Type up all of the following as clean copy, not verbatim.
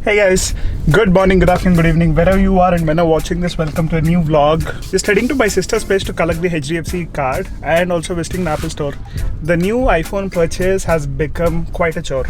Hey guys, good morning, good afternoon, good evening, wherever you are and when you're watching this, welcome to a new vlog. Just heading to my sister's place to collect the HDFC card and also visiting the Apple store. The new iPhone purchase has become quite a chore.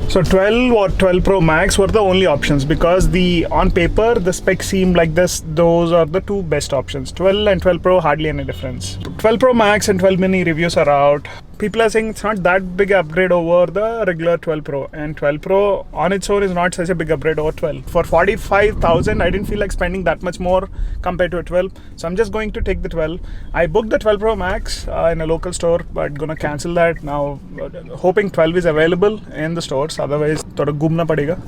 So 12 or 12 Pro Max were the only options because on paper the specs seem like those are the two best options. 12 and 12 Pro, hardly any difference. 12 Pro Max and 12 mini reviews are out. People are saying it's not that big upgrade over the regular 12 Pro, and 12 Pro on its own is not such a big upgrade over 12. For 45,000 I didn't feel like spending that much more compared to a 12, so I'm just going to take the 12. I booked the 12 Pro Max in a local store, but gonna cancel that now, hoping 12 is available in the stores, otherwise thoda ghumna padega.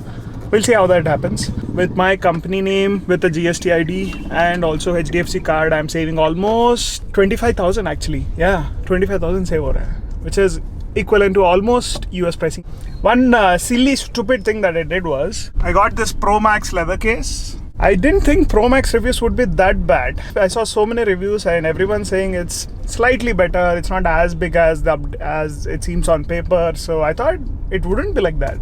We'll see how that happens. With my company name, with the GST ID and also HDFC card, I'm saving almost 25,000 actually. Yeah, 25,000 save ho raha hai, which is equivalent to almost US pricing. One silly stupid thing that I did was, I got this Pro Max leather case. I didn't think Pro Max reviews would be that bad. I saw so many reviews and everyone saying it's slightly better, it's not as big as it seems on paper, so I thought it wouldn't be like that.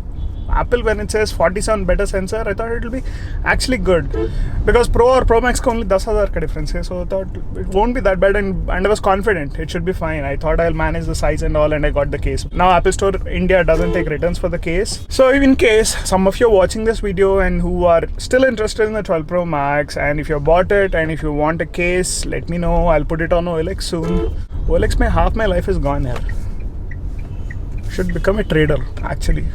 Apple, when it says 47 better sensor, I thought it will be actually good, because Pro or Pro Max ka only 10,000 ka difference hai, so I thought it won't be that bad, and I was confident it should be fine. I thought I'll manage the size and all, and I got the case. Now Apple Store India doesn't take returns for the case, so in case some of you are watching this video and who are still interested in the 12 Pro Max, and if you bought it and if you want a case, let me know. I'll put it on OLX soon. OLX mein half my life is gone here. Should become a trader actually.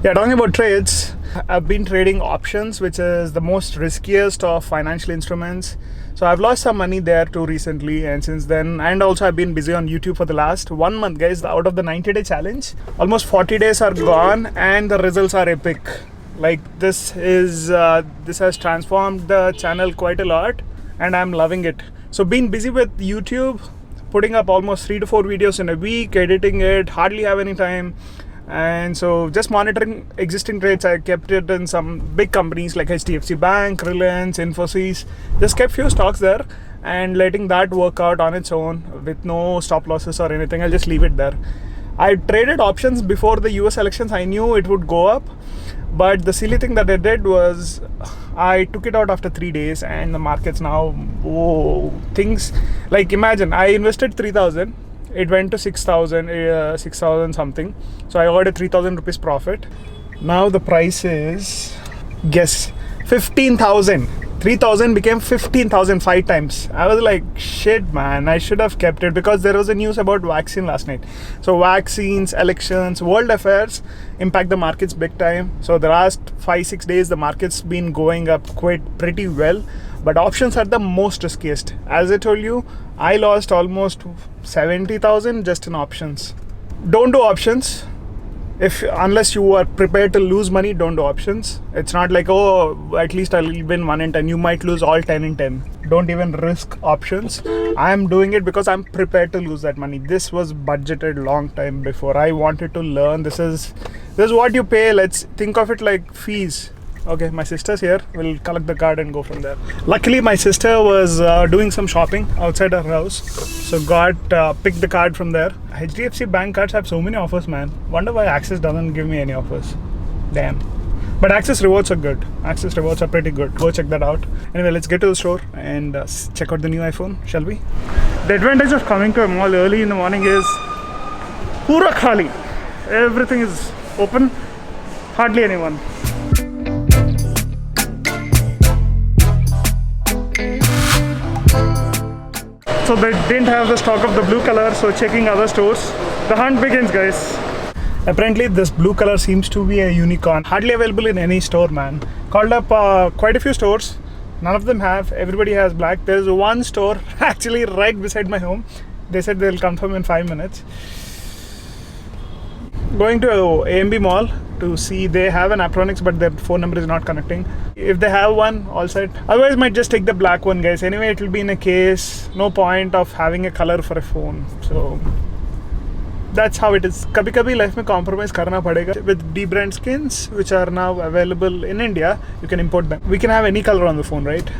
Yeah, talking about trades, I've been trading options, which is the most riskiest of financial instruments. So I've lost some money there too recently, and since then, and also I've been busy on YouTube for the last 1 month, guys. Out of the 90-day challenge, almost 40 days are gone and the results are epic. Like this has transformed the channel quite a lot and I'm loving it. So been busy with YouTube, putting up almost 3 to 4 videos in a week, editing it, hardly have any time. And so just monitoring existing trades. I kept it in some big companies like HDFC Bank, Reliance, Infosys. Just kept few stocks there and letting that work out on its own with no stop losses or anything. I'll just leave it there. I traded options before the US elections. I knew it would go up, but the silly thing that I did was I took it out after 3 days, and the markets now, things like, imagine I invested 3,000, it went to 6,000 something, so I got a 3,000 rupees profit. Now the price is, guess, 15,000. 3,000 became 15,000 5 times. I was like, shit man, I should have kept it, because there was a news about vaccine last night. So vaccines, elections, world affairs impact the markets big time. So the last 5-6 days the market's been going up pretty well, but options are the most riskiest. As I told you, I lost almost 70,000 just in options. Don't do options. Unless you are prepared to lose money, don't do options. It's not like, oh, at least I'll win 1 in 10. You might lose all 10 in 10. Don't even risk options. I'm doing it because I'm prepared to lose that money. This was budgeted long time before. I wanted to learn. This is what you pay. Let's think of it like fees. Okay, my sister's here. We'll collect the card and go from there. Luckily, my sister was doing some shopping outside her house, so picked the card from there. HDFC Bank cards have so many offers, man. Wonder why Axis doesn't give me any offers. Damn. But Axis rewards are good. Axis rewards are pretty good. Go check that out. Anyway, let's get to the store and check out the new iPhone, shall we? The advantage of coming to a mall early in the morning is pura khali. Everything is open. Hardly anyone. So they didn't have the stock of the blue color, so checking other stores. The hunt begins, guys. Apparently this blue color seems to be a unicorn. Hardly available in any store, man. Called up quite a few stores. None of them have. Everybody has black. There's one store actually right beside my home. They said they'll confirm in 5 minutes. Going to AMB Mall to see, they have an Aptronics, but their phone number is not connecting. If they have one, all set. Otherwise, might just take the black one, guys. Anyway, it will be in a case. No point of having a color for a phone. So that's how it is. Kabhi life mein compromise karna padega. With D-brand skins, which are now available in India, you can import them. We can have any color on the phone, right?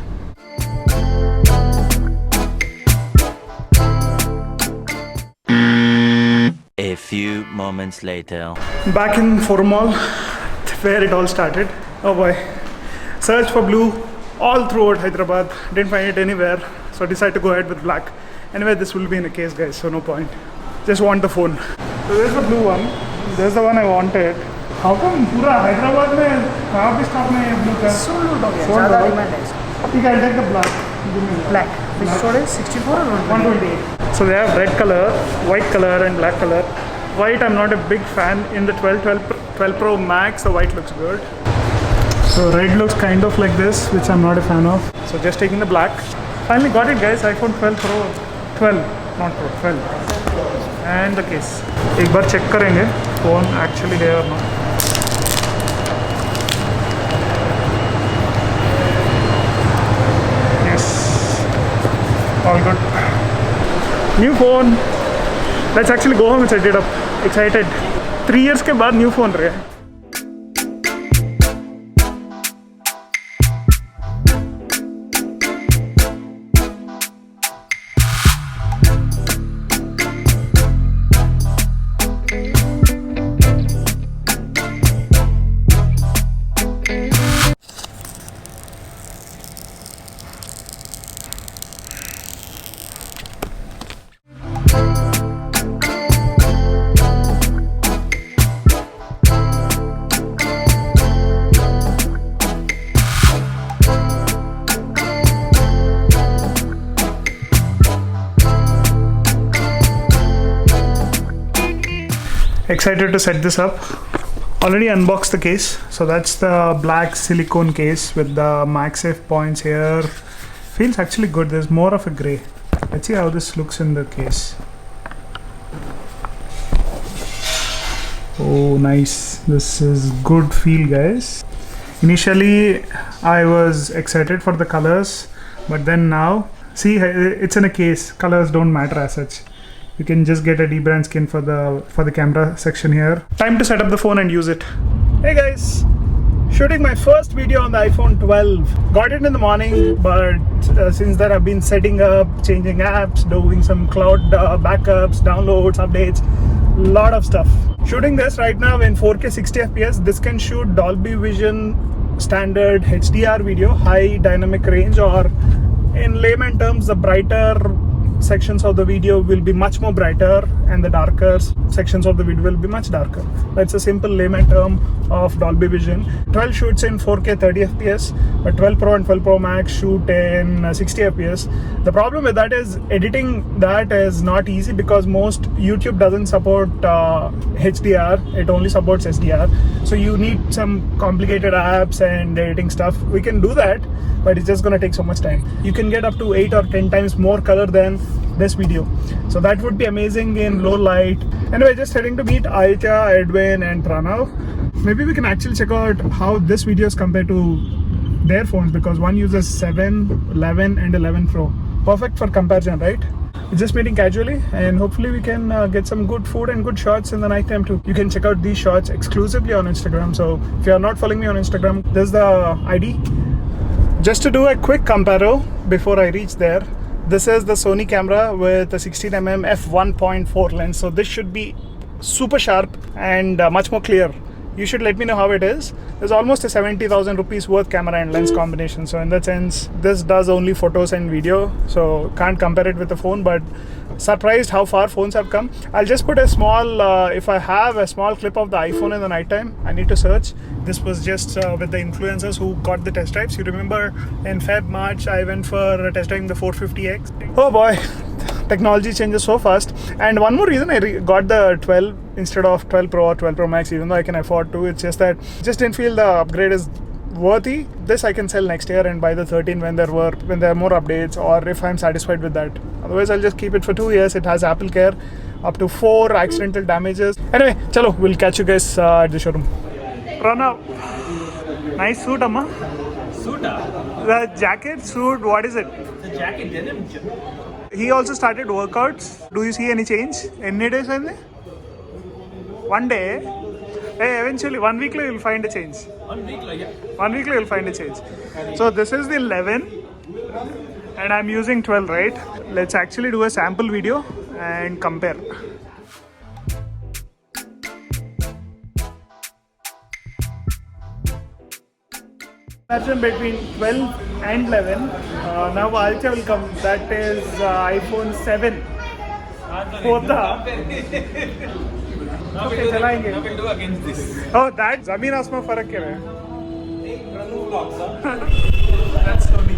A few moments later. Back in Forum Mall, where it all started. Oh boy. Search for blue all throughout Hyderabad. Didn't find it anywhere. So decided to go ahead with black. Anyway, this will be in a case, guys, so no point. Just want the phone. So there's the blue one. There's the one I wanted. How come पूरा Hyderabad में कहाँ भी stop में blue का? Sold out हो गया, ज़्यादा demand है इसका. ठीक है, I'll take the black. Black. Which storage? 64 or 128. So they have red color, white color and black color. White, I'm not a big fan. In the 12 Pro Max, the white looks good. So red looks kind of like this, which I'm not a fan of. So just taking the black. Finally got it, guys. iPhone 12 Pro. 12, not Pro, 12. And the case. एक बार check करेंगे phone actually है or not. Yes, all good. New phone. Let's actually go home and set it up. Excited. 3 years के बाद new phone रहे. Excited to set this up. Already unboxed the case. So that's the black silicone case with the MagSafe points here. Feels actually good. There's more of a gray. Let's see how this looks in the case. Oh, nice. This is good feel, guys. Initially I was excited for the colors, but then now see, it's in a case. Colors don't matter as such. You can just get a dbrand skin for the camera section here. Time to set up the phone and use it. Hey guys, shooting my first video on the iPhone 12. Got it in the morning, but since then I've been setting up, changing apps, doing some cloud backups, downloads, updates, lot of stuff. Shooting this right now in 4K 60 FPS. This can shoot Dolby Vision standard HDR video, high dynamic range, or in layman terms, the brighter sections of the video will be much more brighter and the darker sections of the video will be much darker. That's a simple layman term of Dolby Vision. 12 shoots in 4K 30 FPS, but 12 Pro and 12 Pro Max shoot in 60 FPS. The problem with that is editing that is not easy because most YouTube doesn't support HDR, it only supports SDR. So you need some complicated apps and editing stuff. We can do that, but it's just gonna take so much time. You can get up to 8 or 10 times more color than this video, so that would be amazing in low light. Anyway, just heading to meet Aitya, Edwin and Pranav. Maybe we can actually check out how this video is compared to their phones, because one uses 7, 11 and 11 Pro. Perfect for comparison, right? We're just meeting casually and hopefully we can get some good food and good shots in the night time too. You can check out these shots exclusively on Instagram, so if you are not following me on Instagram, there's the ID. Just to do a quick comparo before I reach there, this is the Sony camera with a 16mm f1.4 lens. So this should be super sharp and much more clear. You should let me know how it is. There's almost a 70,000 rupees worth camera and lens combination. So in that sense, this does only photos and video. So can't compare it with the phone, but surprised how far phones have come. I'll just put a small, if I have a small clip of the iPhone in the night time, I need to search. This was just with the influencers who got the test drives. You remember in March, I went for test driving the 450X. Oh boy, technology changes so fast. And one more reason I got the 12 instead of 12 Pro or 12 Pro Max, even though I can afford to, it's just that just didn't feel the upgrade is worthy. This I can sell next year and buy the 13 when there are more updates, or if I'm satisfied with that. Otherwise I'll just keep it for 2 years. It has Apple Care, up to 4 accidental damages. Anyway, chalo, we'll catch you guys at the showroom. Pranav, nice suit, Amma. Suit? The jacket, suit, what is it? The jacket denim. He also started workouts. Do you see any change? Any days when? One day. Hey, eventually, 1 week you'll find a change. 1 week, yeah. 1 week you'll find a change. So this is the 11 and I'm using 12, right? Let's actually do a sample video and compare. Imagine between 12 and 11. Now Alcha will come. That is iPhone 7. Hota. Now Okay, चलाएंगे. now we'll do against this. Oh, that जमीन आसमान फर्क क्या है? That's Sony.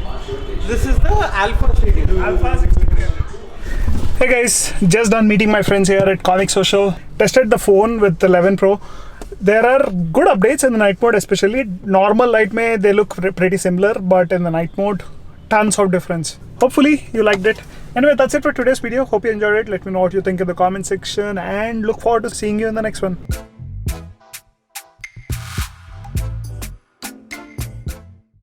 This is the Alpha series. Alpha 6300. Hey guys, just done meeting my friends here at Comic Social. Tested the phone with the 11 Pro. There are good updates in the night mode, especially normal light mein they look pretty similar, but in the night mode, tons of difference. Hopefully you liked it. Anyway, that's it for today's video. Hope you enjoyed it. Let me know what you think in the comment section and look forward to seeing you in the next one.